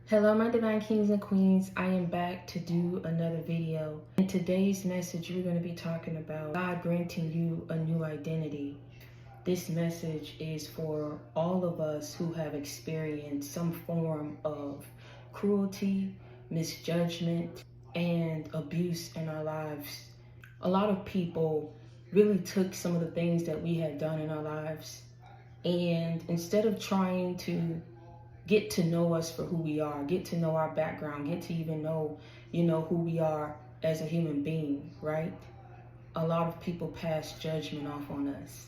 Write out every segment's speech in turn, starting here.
Hello, my divine kings and queens. I am back to do another video. In today's message, we're going to be talking about God granting you a new identity. This message is for all of us who have experienced some form of cruelty, misjudgment, and abuse in our lives. A lot of people really took some of the things that we had done in our lives, and instead of trying to get to know us for who we are, get to know our background, get to even know, who we are as a human being, right? A lot of people pass judgment off on us.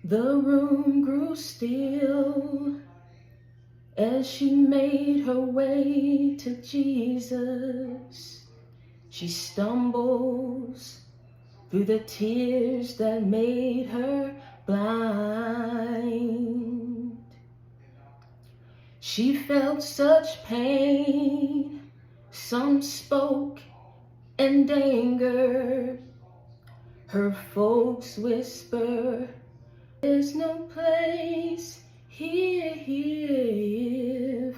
The room grew still as she made her way to Jesus. She stumbles through the tears that made her blind. She felt such pain, some spoke and anger. Her folks whisper, there's no place here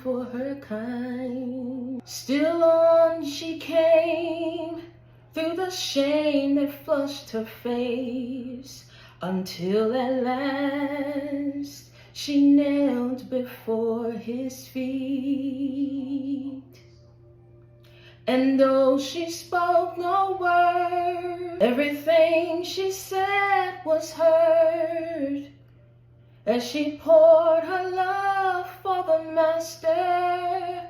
for her kind. Still on she came, through the shame that flushed her face, until at last she knelt before his feet. And though she spoke no word, everything she said was heard, as she poured her love for the master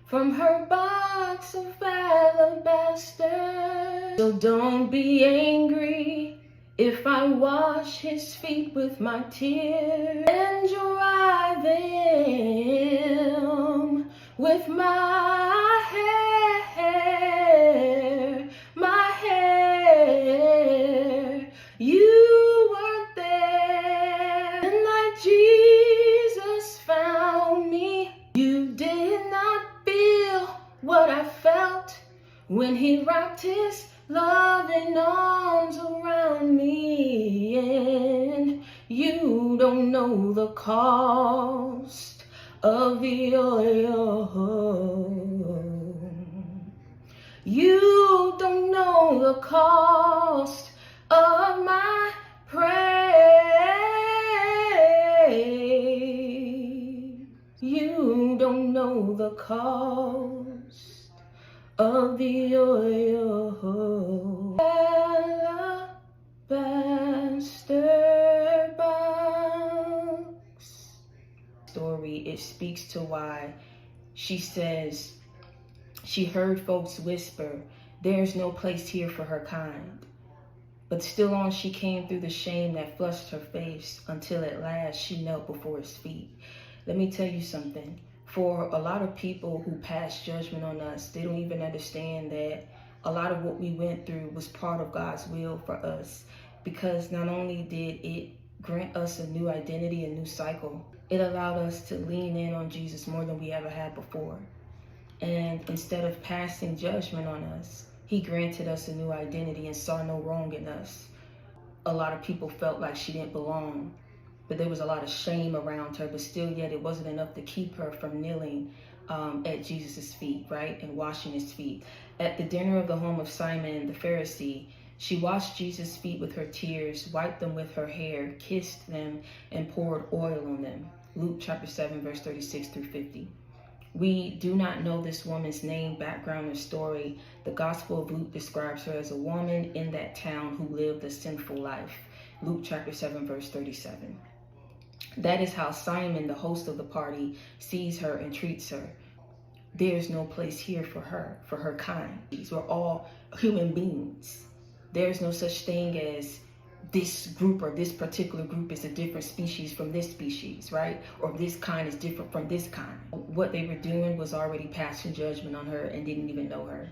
from her box of alabaster. So don't be angry if I wash his feet with my tears and dry them with my hair, you weren't there. And like Jesus found me, you did not feel what I felt when he wrapped his loving arms around me. And you don't know the cost of the oil. You don't know the cost of my praise. You don't know the cost of the oil. Alabaster box. Story, it speaks to why she says she heard folks whisper, there's no place here for her kind. But still on she came through the shame that flushed her face, until at last she knelt before his feet. Let me tell you something. For a lot of people who pass judgment on us, they don't even understand that a lot of what we went through was part of God's will for us. Because not only did it grant us a new identity, a new cycle, it allowed us to lean in on Jesus more than we ever had before. And instead of passing judgment on us, he granted us a new identity and saw no wrong in us. A lot of people felt like she didn't belong, but there was a lot of shame around her, but still yet it wasn't enough to keep her from kneeling at Jesus' feet, right? And washing his feet. At the dinner of the home of Simon the Pharisee, she washed Jesus' feet with her tears, wiped them with her hair, kissed them, and poured oil on them. Luke chapter 7, verse 36 through 50. We do not know this woman's name, background, or story. The Gospel of Luke describes her as a woman in that town who lived a sinful life. Luke chapter 7, verse 37. That is how Simon, the host of the party, sees her and treats her. There's no place here for her kind. We're all human beings. There's no such thing as this group or this particular group is a different species from this species, right? Or this kind is different from this kind. What they were doing was already passing judgment on her and didn't even know her.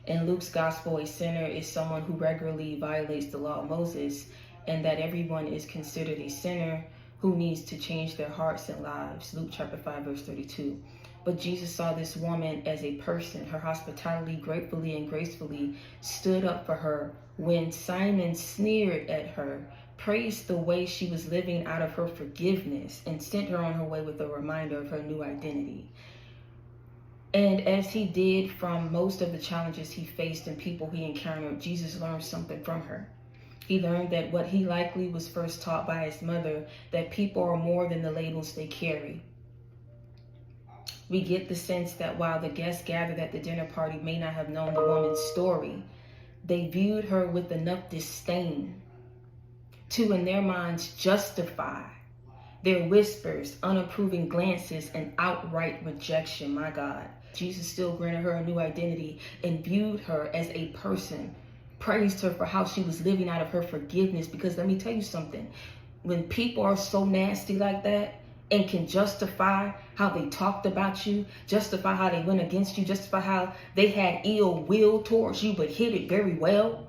In Luke's gospel, a sinner is someone who regularly violates the law of Moses, and that everyone is considered a sinner who needs to change their hearts and lives. Luke chapter 5, verse 32. But Jesus saw this woman as a person. Her hospitality gratefully and gracefully stood up for her when Simon sneered at her, praised the way she was living out of her forgiveness, and sent her on her way with a reminder of her new identity. And as he did from most of the challenges he faced and people he encountered, Jesus learned something from her. He learned that what he likely was first taught by his mother, that people are more than the labels they carry. We get the sense that while the guests gathered at the dinner party may not have known the woman's story, they viewed her with enough disdain to, in their minds, justify their whispers, unapproving glances, and outright rejection. My God. Jesus still granted her a new identity and viewed her as a person, praised her for how she was living out of her forgiveness. Because let me tell you something, when people are so nasty like that and can justify how they talked about you, justify how they went against you, justify how they had ill will towards you but hid it very well,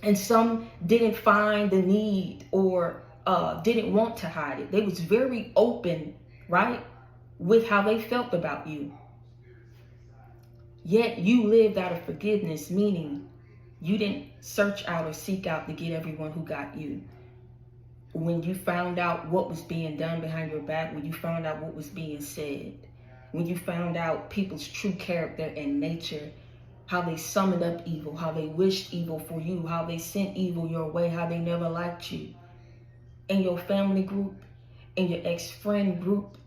and some didn't find the need or didn't want to hide it. They was very open, right, with how they felt about you. Yet you lived out of forgiveness, meaning you didn't search out or seek out to get everyone who got you. When you found out what was being done behind your back, when you found out what was being said, when you found out people's true character and nature, how they summoned up evil, how they wished evil for you, how they sent evil your way, how they never liked you, in your family group, in your ex-friend group,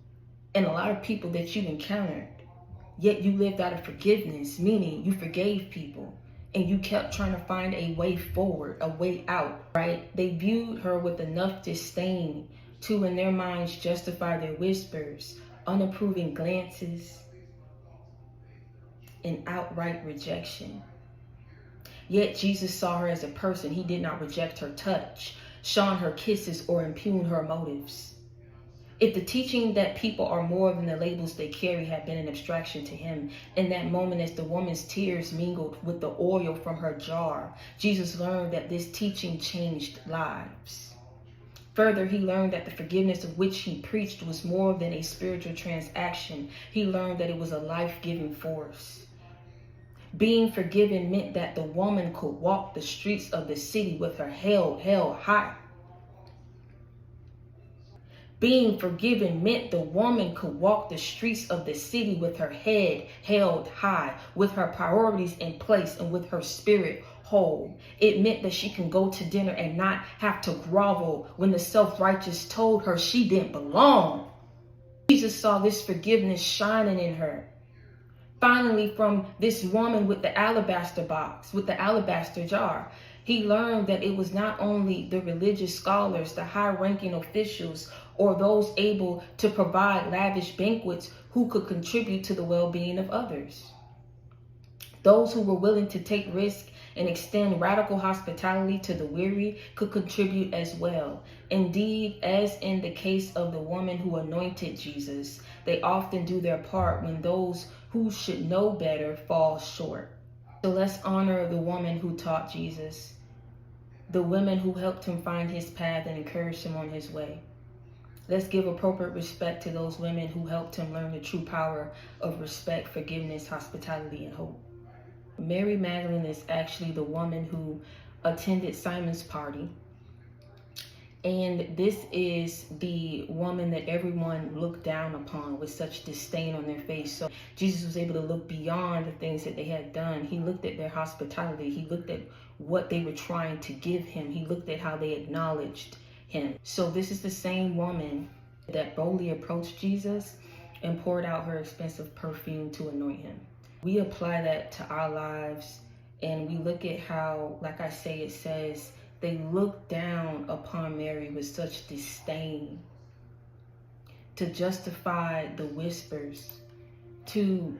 and a lot of people that you encountered. Yet you lived out of forgiveness, meaning you forgave people and you kept trying to find a way forward, a way out, right? They viewed her with enough disdain to, in their minds, justify their whispers, unapproving glances, and outright rejection. Yet Jesus saw her as a person. He did not reject her touch, shun her kisses, or impugn her motives. If the teaching that people are more than the labels they carry had been an abstraction to him, in that moment as the woman's tears mingled with the oil from her jar, Jesus learned that this teaching changed lives. Further, he learned that the forgiveness of which he preached was more than a spiritual transaction. He learned that it was a life-giving force. Being forgiven meant that the woman could walk the streets of the city with her head held high. Being forgiven meant the woman could walk the streets of the city with her head held high, with her priorities in place, and with her spirit whole. It meant that she can go to dinner and not have to grovel when the self-righteous told her she didn't belong. Jesus saw this forgiveness shining in her. Finally, from this woman with the alabaster box, with the alabaster jar, he learned that it was not only the religious scholars, the high-ranking officials, or those able to provide lavish banquets who could contribute to the well-being of others. Those who were willing to take risk and extend radical hospitality to the weary could contribute as well. Indeed, as in the case of the woman who anointed Jesus, they often do their part when those who should know better fall short. So let's honor the woman who taught Jesus, the women who helped him find his path and encouraged him on his way. Let's give appropriate respect to those women who helped him learn the true power of respect, forgiveness, hospitality, and hope. Mary Magdalene is actually the woman who attended Simon's party. And this is the woman that everyone looked down upon with such disdain on their face. So Jesus was able to look beyond the things that they had done. He looked at their hospitality. He looked at what they were trying to give him. He looked at how they acknowledged him. So this is the same woman that boldly approached Jesus and poured out her expensive perfume to anoint him. We apply that to our lives, and we look at how, like I say, it says, they looked down upon Mary with such disdain, to justify the whispers, to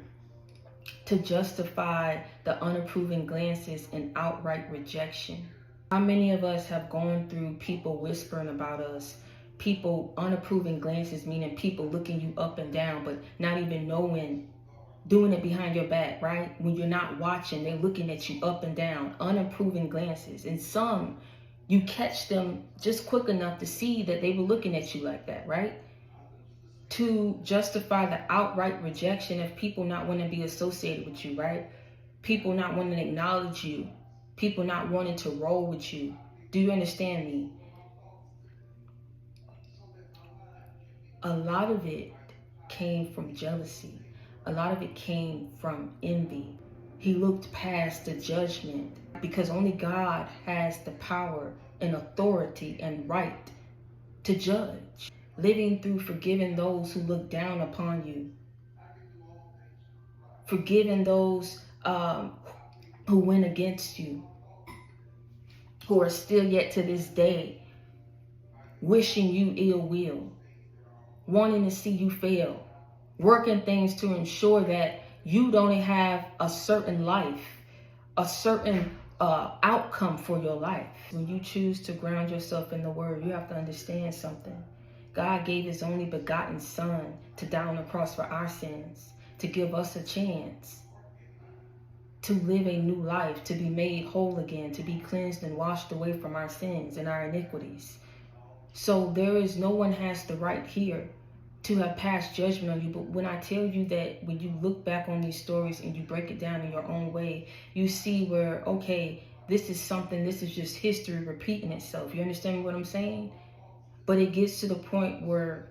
justify the unapproving glances and outright rejection. How many of us have gone through people whispering about us, people unapproving glances, meaning people looking you up and down, but not even knowing, doing it behind your back, right? When you're not watching, they're looking at you up and down, unapproving glances. And some, you catch them just quick enough to see that they were looking at you like that, right? To justify the outright rejection of people not wanting to be associated with you, right? People not wanting to acknowledge you. People not wanting to roll with you. Do you understand me? A lot of it came from jealousy. A lot of it came from envy. He looked past the judgment because only God has the power and authority and right to judge. Living through forgiving those who look down upon you. Forgiving those who went against you. Who are still yet to this day wishing you ill will. Wanting to see you fail. Working things to ensure that you don't have a certain life. A certain outcome for your life. When you choose to ground yourself in the word, you have to understand something. God gave his only begotten son to die on the cross for our sins, to give us a chance to live a new life, to be made whole again, to be cleansed and washed away from our sins and our iniquities. So no one has the right here to have passed judgment on you. But when I tell you that when you look back on these stories and you break it down in your own way, you see where, okay, this is just history repeating itself. You understand what I'm saying? But it gets to the point where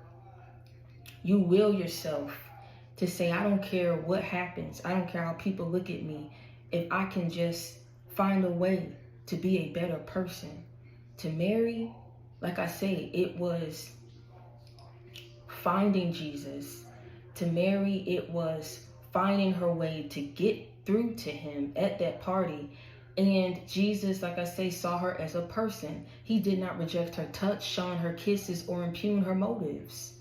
you will yourself to say, I don't care what happens. I don't care how people look at me. If I can just find a way to be a better person. To marry, like I say, it was finding Jesus. To Mary, it was finding her way to get through to him at that party. And Jesus, like I say, saw her as a person. He did not reject her touch, shun her kisses, or impugn her motives.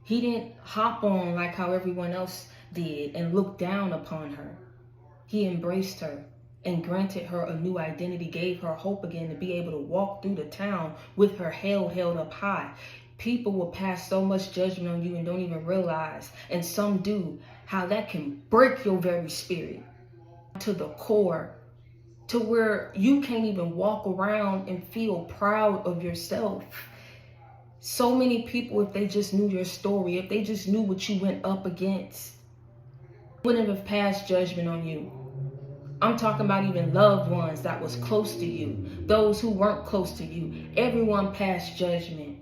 He didn't hop on like how everyone else did and look down upon her. He embraced her and granted her a new identity, gave her hope again to be able to walk through the town with her head held up high. People will pass so much judgment on you and don't even realize, and some do, how that can break your very spirit to the core, to where you can't even walk around and feel proud of yourself. So many people, if they just knew your story, if they just knew what you went up against, wouldn't have passed judgment on you. I'm talking about even loved ones that was close to you, those who weren't close to you. Everyone passed judgment.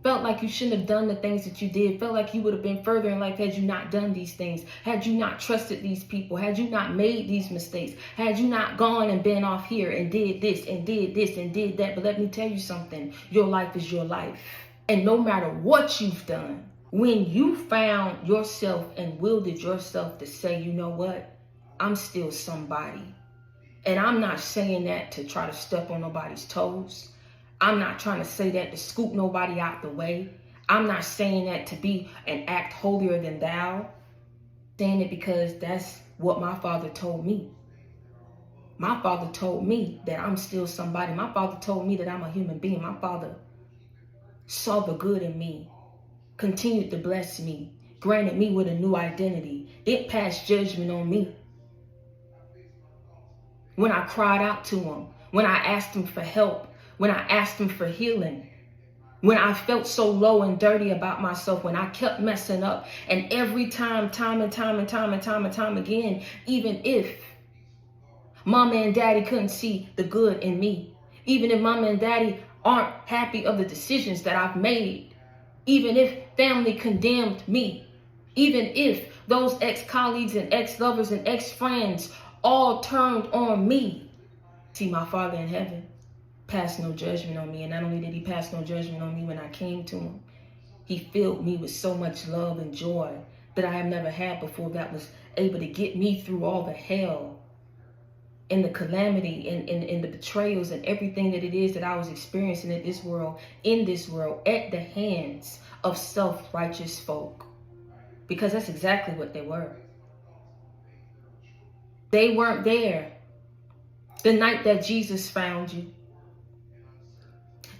Felt like you shouldn't have done the things that you did. Felt like you would have been further in life had you not done these things. Had you not trusted these people. Had you not made these mistakes. Had you not gone and been off here and did this and did this and did that. But let me tell you something. Your life is your life. And no matter what you've done, when you found yourself and wielded yourself to say, you know what? I'm still somebody. And I'm not saying that to try to step on nobody's toes. I'm not trying to say that to scoop nobody out the way. I'm not saying that to be and act holier than thou. I'm saying it because that's what my father told me. My father told me that I'm still somebody. My father told me that I'm a human being. My father saw the good in me, continued to bless me, granted me with a new identity. It passed judgment on me. When I cried out to him, when I asked him for help, when I asked him for healing, when I felt so low and dirty about myself, when I kept messing up, and every time again, even if mama and daddy couldn't see the good in me, even if mama and daddy aren't happy of the decisions that I've made, even if family condemned me, even if those ex-colleagues and ex-lovers and ex-friends all turned on me, see, my Father in heaven passed no judgment on me. And not only did he pass no judgment on me when I came to him, he filled me with so much love and joy that I have never had before, that was able to get me through all the hell and the calamity and the betrayals and everything that it is that I was experiencing in this world at the hands of self-righteous folk. Because that's exactly what they were. They weren't there the night that Jesus found you.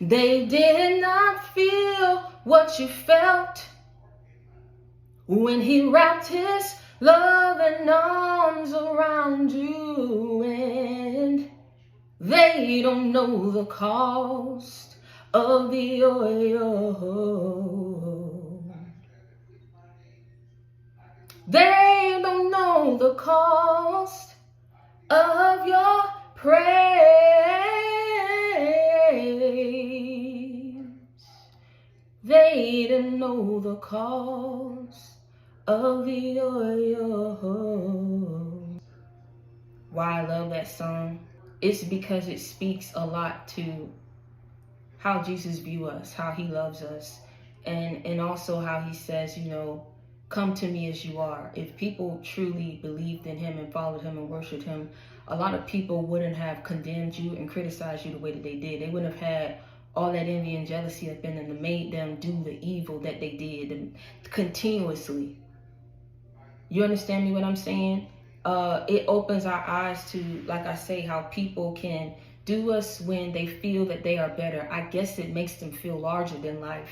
They did not feel what you felt when he wrapped his loving arms around you, and they don't know the cost of the oil. They don't know the cost of your praise. They didn't know the cost of the oil. Why I love that song? It's because it speaks a lot to how Jesus views us, how he loves us, and also how he says, you know, come to me as you are. If people truly believed in him and followed him and worshiped him, a lot of people wouldn't have condemned you and criticized you the way that they did. They wouldn't have had all that envy and jealousy up in them that made them do the evil that they did and continuously. You understand me what I'm saying? It opens our eyes to, like I say, how people can do us when they feel that they are better. I guess it makes them feel larger than life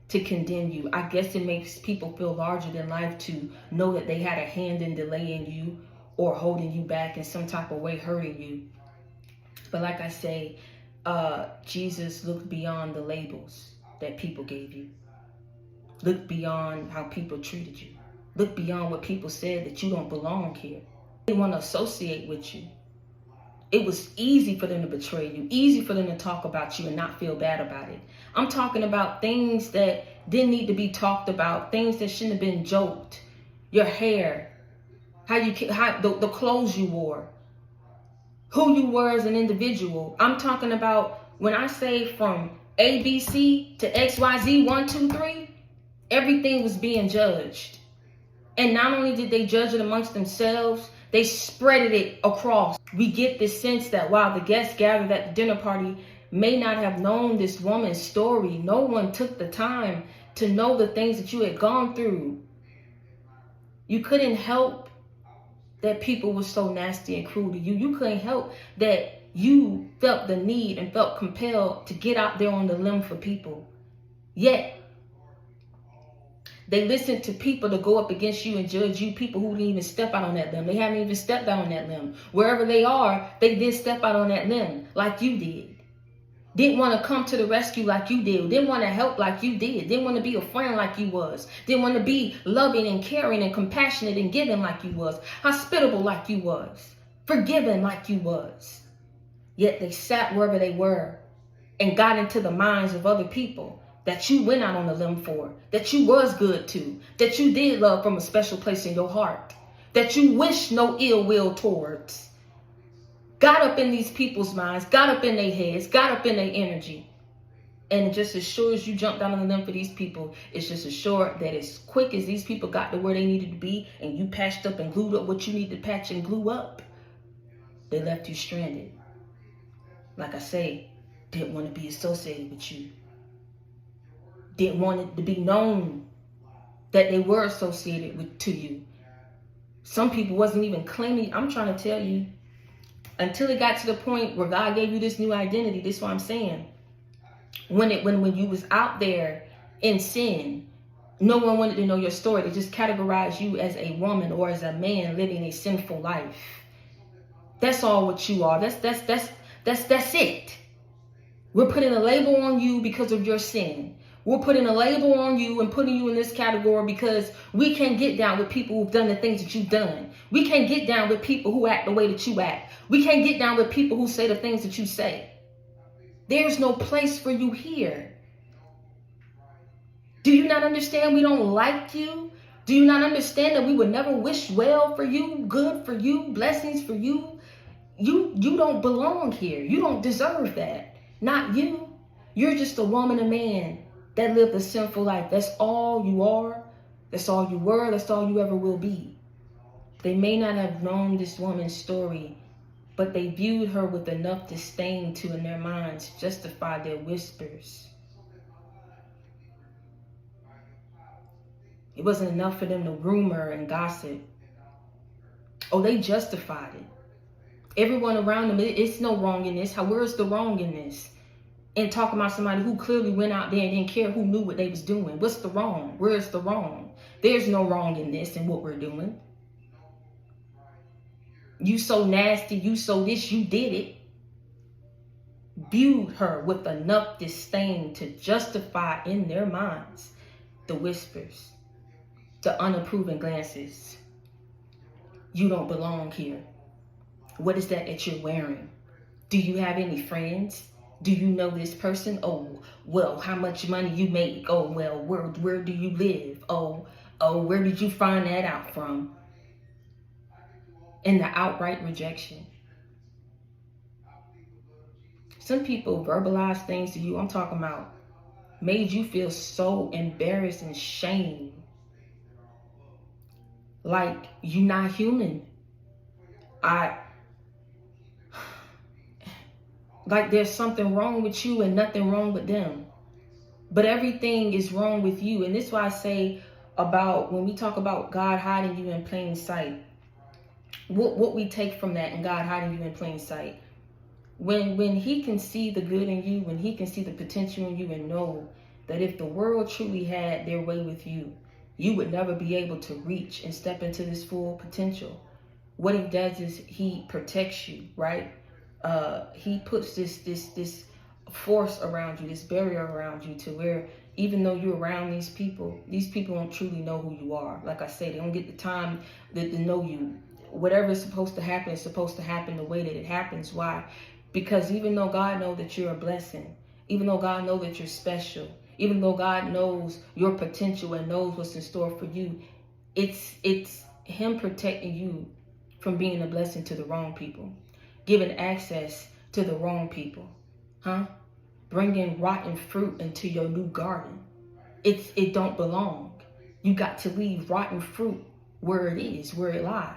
to condemn you. I guess it makes people feel larger than life to know that they had a hand in delaying you or holding you back in some type of way, hurting you. But like I say, Jesus looked beyond the labels that people gave you. Look beyond how people treated you. Look beyond what people said that you don't belong here. They want to associate with you. It was easy for them to betray you, easy for them to talk about you and not feel bad about it. I'm talking about things that didn't need to be talked about, things that shouldn't have been joked. Your hair, the clothes you wore, who you were as an individual. I'm talking about when I say from ABC to XYZ, 1, 2, 3, everything was being judged. And not only did they judge it amongst themselves, they spread it across. We get this sense that while the guests gathered at the dinner party may not have known this woman's story, no one took the time to know the things that you had gone through. You couldn't help that people were so nasty and cruel to you. You couldn't help that you felt the need and felt compelled to get out there on the limb for people. Yet, they listened to people to go up against you and judge you, people who didn't even step out on that limb. They haven't even stepped out on that limb. Wherever they are, they did step out on that limb like you did. Didn't want to come to the rescue like you did. Didn't want to help like you did. Didn't want to be a friend like you was. Didn't want to be loving and caring and compassionate and giving like you was. Hospitable like you was. Forgiving like you was. Yet they sat wherever they were and got into the minds of other people that you went out on the limb for, that you was good to, that you did love from a special place in your heart, that you wish no ill will towards. Got up in these people's minds, got up in their heads, got up in their energy. And just as sure as you jumped down on the limb for these people, it's just as sure that as quick as these people got to where they needed to be and you patched up and glued up what you needed to patch and glue up, they left you stranded. Like I say, didn't want to be associated with you. Didn't want it to be known that they were associated to you. Some people wasn't even claiming. I'm trying to tell you, until it got to the point where God gave you this new identity. This is what I'm saying. When you was out there in sin, no one wanted to know your story. They just categorized you as a woman or as a man living a sinful life. That's all what you are. That's it. We're putting a label on you because of your sin. We're putting a label on you and putting you in this category because we can't get down with people who've done the things that you've done. We can't get down with people who act the way that you act. We can't get down with people who say the things that you say. There's no place for you here. Do you not understand we don't like you? Do you not understand that we would never wish well for you, good for you, blessings for you? You don't belong here. You don't deserve that. Not you. You're just a woman, a man that lived a sinful life. That's all you are. That's all you were. That's all you ever will be. They may not have known this woman's story, but they viewed her with enough disdain to, in their minds, justify their whispers. It wasn't enough for them to rumor and gossip. Oh, they justified it. Everyone around them, it's no wrong in this. Where's the wrong in this? And talking about somebody who clearly went out there and didn't care, who knew what they was doing. What's the wrong? Where's the wrong? There's no wrong in this and what we're doing. You so nasty, you so this, you did it. Viewed her with enough disdain to justify in their minds the whispers, the unapproving glances. You don't belong here. What is that you're wearing? Do you have any friends? Do you know this person? Oh, well, how much money you make? Oh, well, where do you live? Oh, Oh, where did you find that out from? And the outright rejection. Some people verbalize things to you, I'm talking about, made you feel so embarrassed and shame. Like you're not human. Like there's something wrong with you and nothing wrong with them. But everything is wrong with you. And this is why I say about when we talk about God hiding you in plain sight, what we take from that and God hiding you in plain sight. When he can see the good in you, when he can see the potential in you and know that if the world truly had their way with you, you would never be able to reach and step into this full potential. What he does is he protects you, right? He puts this force around you, this barrier around you, to where even though you're around these people don't truly know who you are. Like I say, they don't get the time to know you. Whatever is supposed to happen is supposed to happen the way that it happens. Why? Because even though God knows that you're a blessing, even though God knows that you're special, even though God knows your potential and knows what's in store for you, it's him protecting you from being a blessing to the wrong people, giving access to the wrong people, bringing rotten fruit into your new garden. It don't belong. You got to leave rotten fruit where it is, where it lies.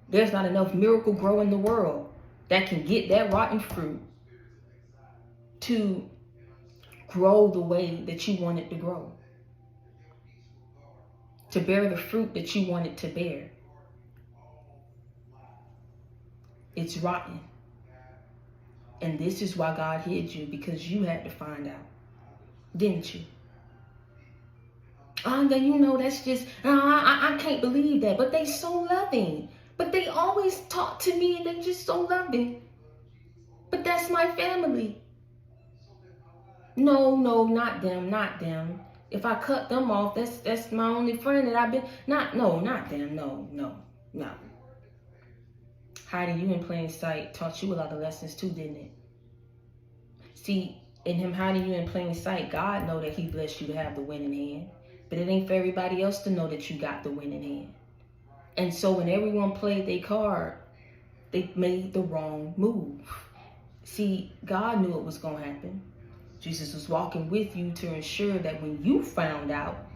There's not enough miracle grow in the world that can get that rotten fruit to grow the way that you want it to grow, to bear the fruit that you want it to bear. It's rotten. And this is why God hid you, because you had to find out, didn't you? Then you know that's just, I can't believe that. But they so loving. But they always talk to me and they just so loving. But that's my family. No, not them, not them. If I cut them off, that's my only friend that I've been, not them, no. Hiding you in plain sight taught you a lot of lessons too, didn't it? See, in him hiding you in plain sight, God know that he blessed you to have the winning hand. But it ain't for everybody else to know that you got the winning hand. And so when everyone played their card, they made the wrong move. See, God knew it was going to happen. Jesus was walking with you to ensure that when you found out,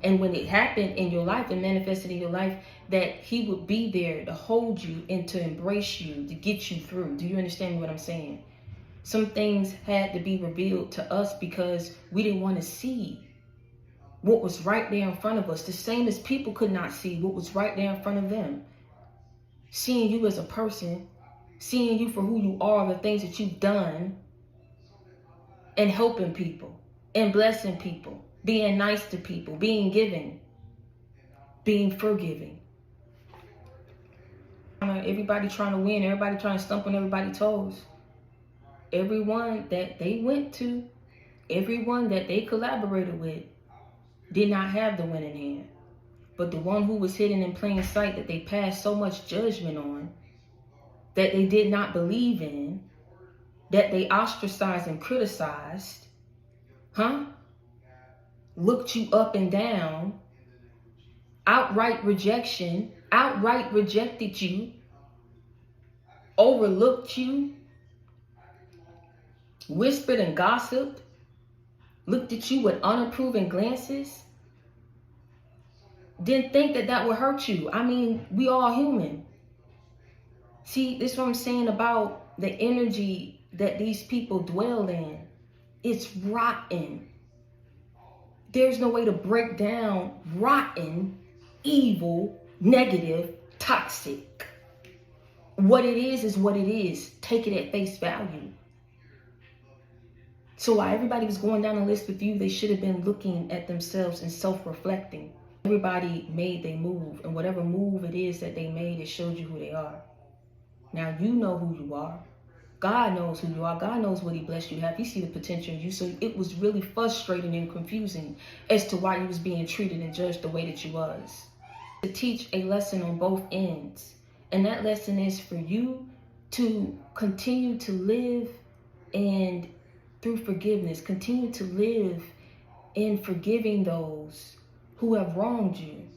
and when it happened in your life and manifested in your life, that he would be there to hold you and to embrace you, to get you through. Do you understand what I'm saying? Some things had to be revealed to us because we didn't want to see what was right there in front of us. The same as people could not see what was right there in front of them. Seeing you as a person, seeing you for who you are, the things that you've done, and helping people, and blessing people, being nice to people, being giving, being forgiving. Everybody trying to win, everybody trying to stump on everybody's toes. Everyone that they went to, everyone that they collaborated with, did not have the winning hand. But the one who was hidden in plain sight, that they passed so much judgment on, that they did not believe in, that they ostracized and criticized, looked you up and down, outright rejection, outright rejected you, overlooked you, whispered and gossiped, looked at you with unapproving glances, didn't think that would hurt you. I mean, we all human. See, this is what I'm saying about the energy that these people dwell in. It's rotten. There's no way to break down rotten, evil, negative, toxic. What it is what it is. Take it at face value. So while everybody was going down the list with you, they should have been looking at themselves and self-reflecting. Everybody made their move, and whatever move it is that they made, it showed you who they are. Now you know who you are. God knows who you are. God knows what he blessed you to have. He see the potential in you. So it was really frustrating and confusing as to why you was being treated and judged the way that you was. To teach a lesson on both ends. And that lesson is for you to continue to live and through forgiveness, continue to live in forgiving those who have wronged you,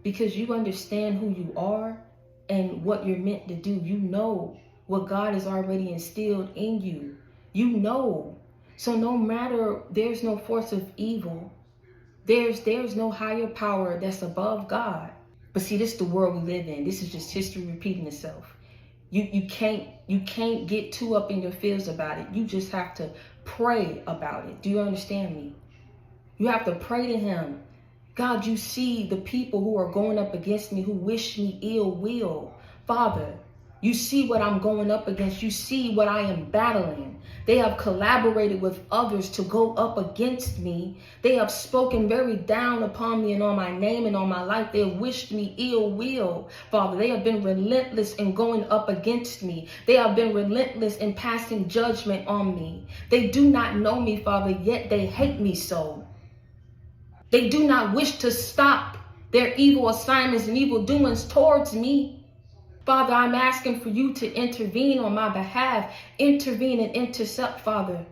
because you understand who you are and what you're meant to do. You know what God has already instilled in you. You know. So no matter, there's no force of evil. There's no higher power that's above God. But see, this is the world we live in. This is just history repeating itself. You can't get too up in your feels about it. You just have to pray about it. Do you understand me? You have to pray to him. God, you see the people who are going up against me, who wish me ill will. Father, you see what I'm going up against. You see what I am battling. They have collaborated with others to go up against me. They have spoken very down upon me and on my name and on my life. They have wished me ill will. Father, they have been relentless in going up against me. They have been relentless in passing judgment on me. They do not know me, Father, yet they hate me so. They do not wish to stop their evil assignments and evil doings towards me. Father, I'm asking for you to intervene on my behalf. Intervene and intercept, Father.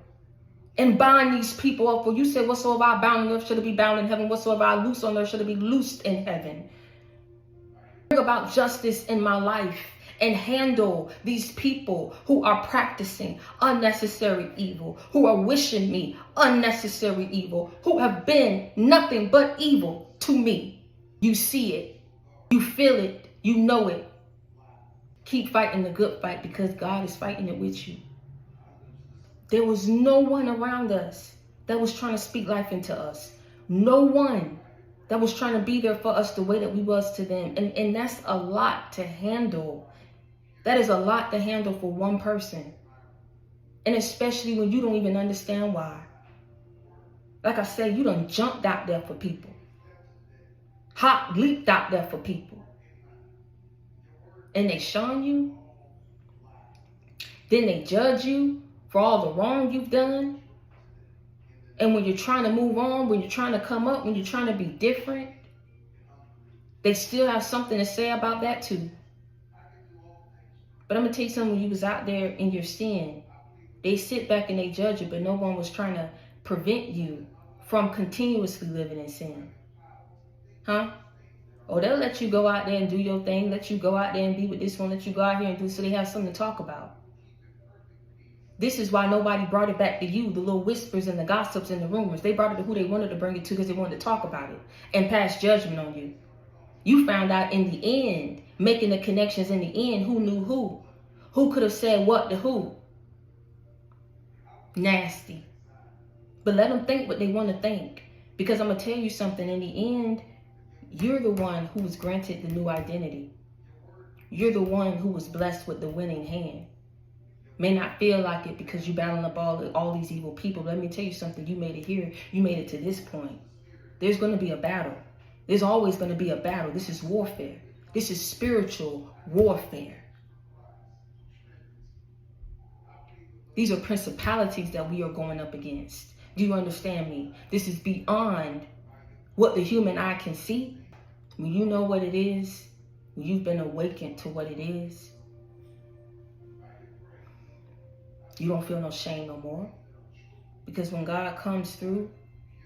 And bind these people up. For you said, whatsoever I bound on earth should it be bound in heaven. Whatsoever I loose on earth should it be loosed in heaven. Bring about justice in my life and handle these people who are practicing unnecessary evil, who are wishing me unnecessary evil, who have been nothing but evil to me. You see it. You feel it. You know it. Keep fighting the good fight, because God is fighting it with you. There was no one around us that was trying to speak life into us. No one that was trying to be there for us the way that we was to them. And that's a lot to handle. That is a lot to handle for one person. And especially when you don't even understand why. Like I said, you done jumped out there for people. Leaped out there for people. And they shun you. Then they judge you for all the wrong you've done. And when you're trying to move on, when you're trying to come up, when you're trying to be different, they still have something to say about that too. But I'm going to tell you something. When you was out there in your sin, they sit back and they judge you, but no one was trying to prevent you from continuously living in sin. Huh? Or they'll let you go out there and do your thing, let you go out there and be with this one, let you go out here and do, so they have something to talk about. This is why nobody brought it back to you, the little whispers and the gossips and the rumors. They brought it to who they wanted to bring it to, because they wanted to talk about it and pass judgment on you. You found out in the end, making the connections in the end, who knew who. Who could have said what to who. Nasty. But let them think what they want to think. Because I'm going to tell you something, in the end, you're the one who was granted the new identity. You're the one who was blessed with the winning hand. May not feel like it because you're battling up all these evil people. But let me tell you something. You made it here. You made it to this point. There's going to be a battle. There's always going to be a battle. This is warfare. This is spiritual warfare. These are principalities that we are going up against. Do you understand me? This is beyond what the human eye can see. When you know what it is, when you've been awakened to what it is, you don't feel no shame no more. Because when God comes through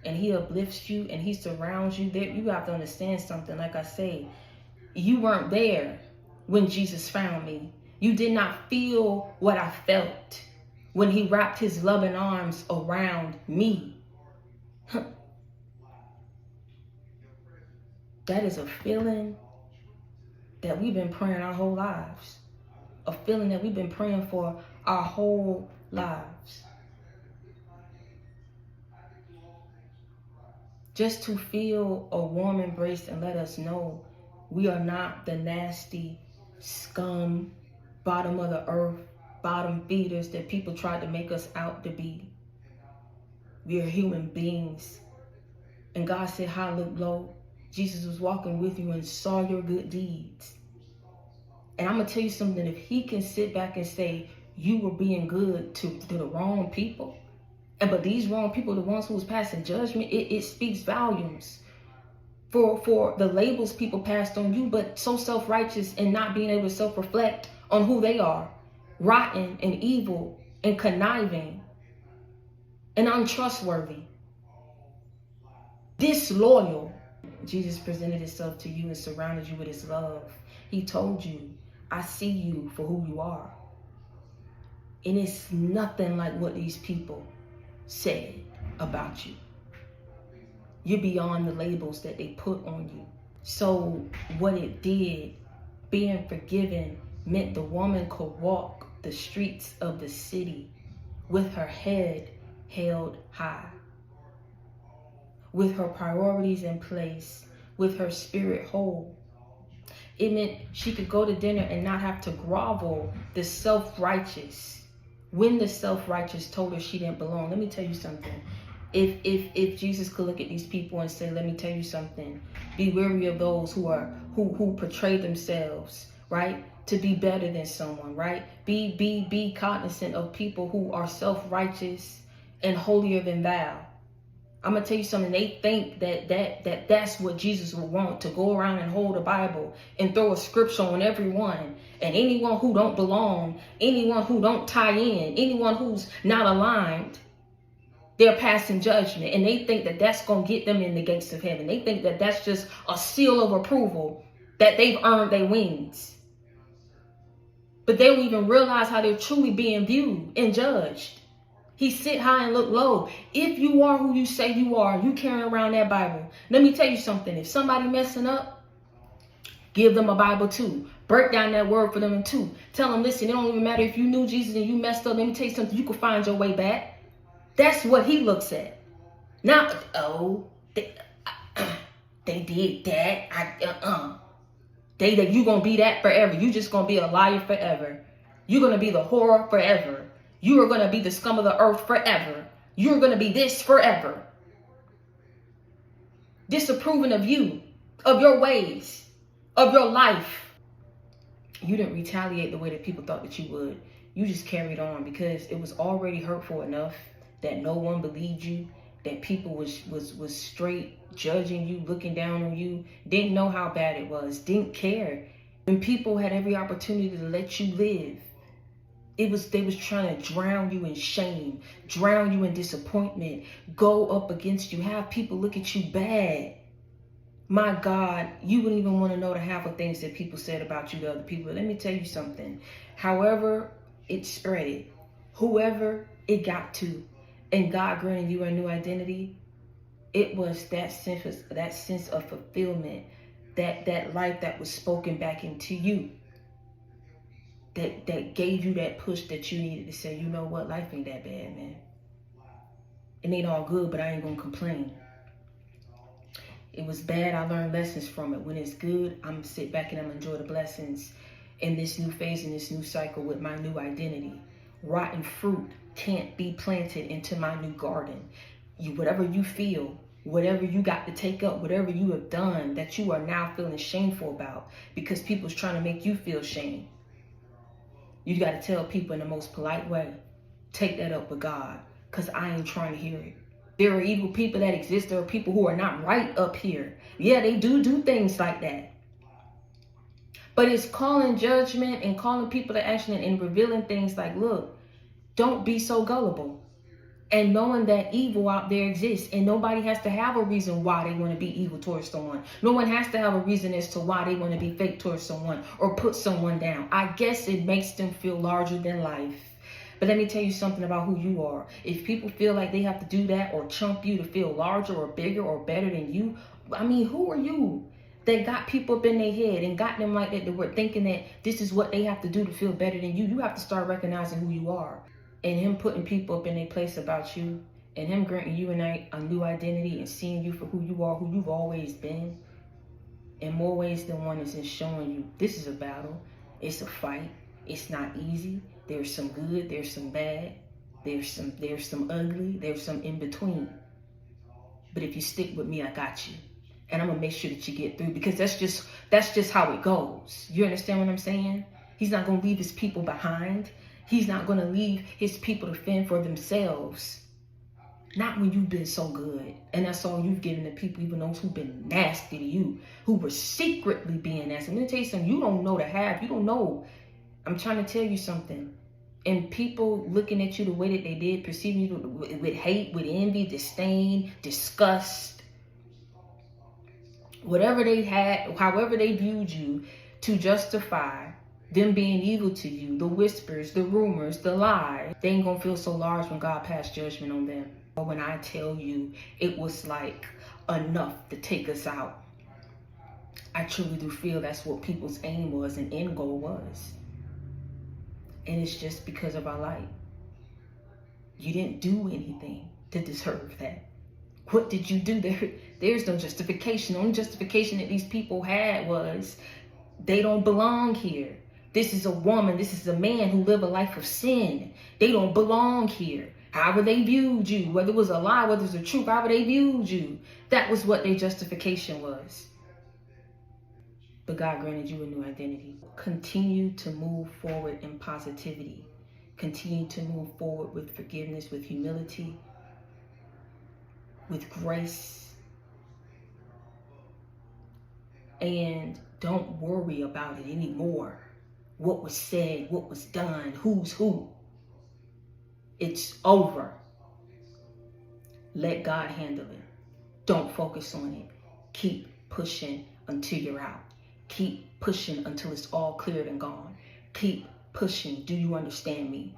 and he uplifts you and he surrounds you, there, you have to understand something. Like I say, you weren't there when Jesus found me. You did not feel what I felt when he wrapped his loving arms around me. That is a feeling that we've been praying our whole lives. A feeling that we've been praying for our whole lives. Just to feel a warm embrace and let us know we are not the nasty scum, bottom of the earth, bottom feeders that people tried to make us out to be. We are human beings. And God said, high look low. Jesus was walking with you and saw your good deeds. And I'm going to tell you something. If he can sit back and say you were being good to the wrong people, but these wrong people, the ones who was passing judgment, it speaks volumes for the labels people passed on you, but so self-righteous and not being able to self-reflect on who they are. Rotten and evil and conniving and untrustworthy. Disloyal. Jesus presented himself to you and surrounded you with his love. He told you, I see you for who you are. And it's nothing like what these people said about you. You're beyond the labels that they put on you. So what it did, being forgiven, meant the woman could walk the streets of the city with her head held high, with her priorities in place, with her spirit whole. It meant she could go to dinner and not have to grovel the self-righteous when the self-righteous told her she didn't belong. Let me tell you something. If Jesus could look at these people and say, let me tell you something, be wary of those who portray themselves, right, to be better than someone, right? Be cognizant of people who are self-righteous and holier than thou. I'm gonna tell you something. They think that's what Jesus would want, to go around and hold a Bible and throw a scripture on everyone, and anyone who don't belong, anyone who don't tie in, anyone who's not aligned, they're passing judgment. And they think that that's gonna get them in the gates of heaven. They think that that's just a seal of approval, that they've earned their wings. But they don't even realize how they're truly being viewed and judged. He sit high and look low. If you are who you say you are, you carrying around that Bible. Let me tell you something. If somebody messing up, give them a Bible too. Break down that word for them in two. Tell them, listen, it don't even matter if you knew Jesus and you messed up. Let me tell you something. You can find your way back. That's what he looks at. Now, they did that. You gonna be that forever. You just gonna be a liar forever. You're gonna be the whore forever. You are going to be the scum of the earth forever. You're going to be this forever. Disapproving of you, of your ways, of your life. You didn't retaliate the way that people thought that you would. You just carried on because it was already hurtful enough that no one believed you, that people was straight judging you, looking down on you, didn't know how bad it was, didn't care. When people had every opportunity to let you live, they was trying to drown you in shame, drown you in disappointment, go up against you, have people look at you bad. My God, you wouldn't even want to know the half of things that people said about you to other people. Let me tell you something. However it spread, whoever it got to, and God granted you a new identity, it was that sense of fulfillment, that life that was spoken back into you. That gave you that push that you needed to say, you know what, life ain't that bad, man. It ain't all good, but I ain't gonna complain. It was bad, I learned lessons from it. When it's good, I'm gonna sit back and I'm gonna enjoy the blessings in this new phase, in this new cycle with my new identity. Rotten fruit can't be planted into my new garden. Whatever you feel, whatever you got to take up, whatever you have done that you are now feeling shameful about because people's trying to make you feel shame. You got to tell people in the most polite way, take that up with God, because I ain't trying to hear it. There are evil people that exist. There are people who are not right up here. Yeah, they do things like that. But it's calling judgment and calling people to action and revealing things like, look, don't be so gullible. And knowing that evil out there exists, and nobody has to have a reason why they want to be evil towards someone. No one has to have a reason as to why they want to be fake towards someone or put someone down. I guess it makes them feel larger than life. But let me tell you something about who you are. If people feel like they have to do that or chump you to feel larger or bigger or better than you, I mean, who are you? That got people up in their head and got them like that, they were thinking that this is what they have to do to feel better than you. You have to start recognizing who you are. And him putting people up in their place about you, and him granting you a new identity and seeing you for who you are, who you've always been, in more ways than one is in showing you this is a battle. It's a fight. It's not easy. There's some good. There's some bad. There's some ugly. There's some in between. But if you stick with me, I got you. And I'm gonna make sure that you get through, because that's just how it goes. You understand what I'm saying? He's not gonna leave his people behind. He's not going to leave his people to fend for themselves. Not when you've been so good. And that's all you've given the people, even those who've been nasty to you, who were secretly being nasty. I'm going to tell you something. You don't know the half. You don't know. I'm trying to tell you something. And people looking at you the way that they did, perceiving you with hate, with envy, disdain, disgust. Whatever they had, however they viewed you to justify them being evil to you, the whispers, the rumors, the lies, they ain't gonna feel so large when God passed judgment on them. But when I tell you it was like enough to take us out, I truly do feel that's what people's aim was and end goal was. And it's just because of our light. You didn't do anything to deserve that. What did you do? There's no justification. The only justification that these people had was they don't belong here. This is a woman, this is a man who live a life of sin. They don't belong here. However they viewed you, whether it was a lie, whether it was a truth, however they viewed you, that was what their justification was. But God granted you a new identity. Continue to move forward in positivity. Continue to move forward with forgiveness, with humility, with grace. And don't worry about it anymore. What was said, what was done, who's who. It's over. Let God handle it. Don't focus on it. Keep pushing until you're out. Keep pushing until it's all cleared and gone. Keep pushing. Do you understand me?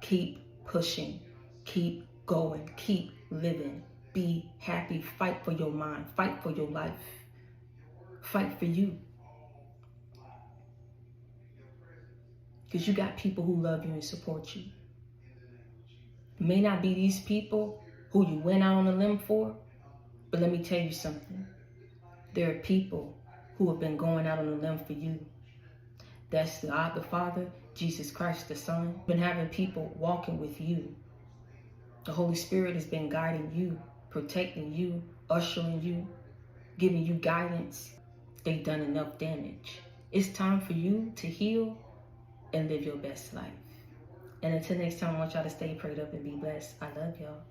Keep pushing. Keep going. Keep living. Be happy. Fight for your mind. Fight for your life. Fight for you. Because you got people who love you and support you. It may not be these people who you went out on a limb for, but let me tell you something. There are people who have been going out on a limb for you. That's God the Father, Jesus Christ the Son. Been having people walking with you. The Holy Spirit has been guiding you, protecting you, ushering you, giving you guidance. They've done enough damage. It's time for you to heal and live your best life. And until next time, I want y'all to stay prayed up and be blessed. I love y'all.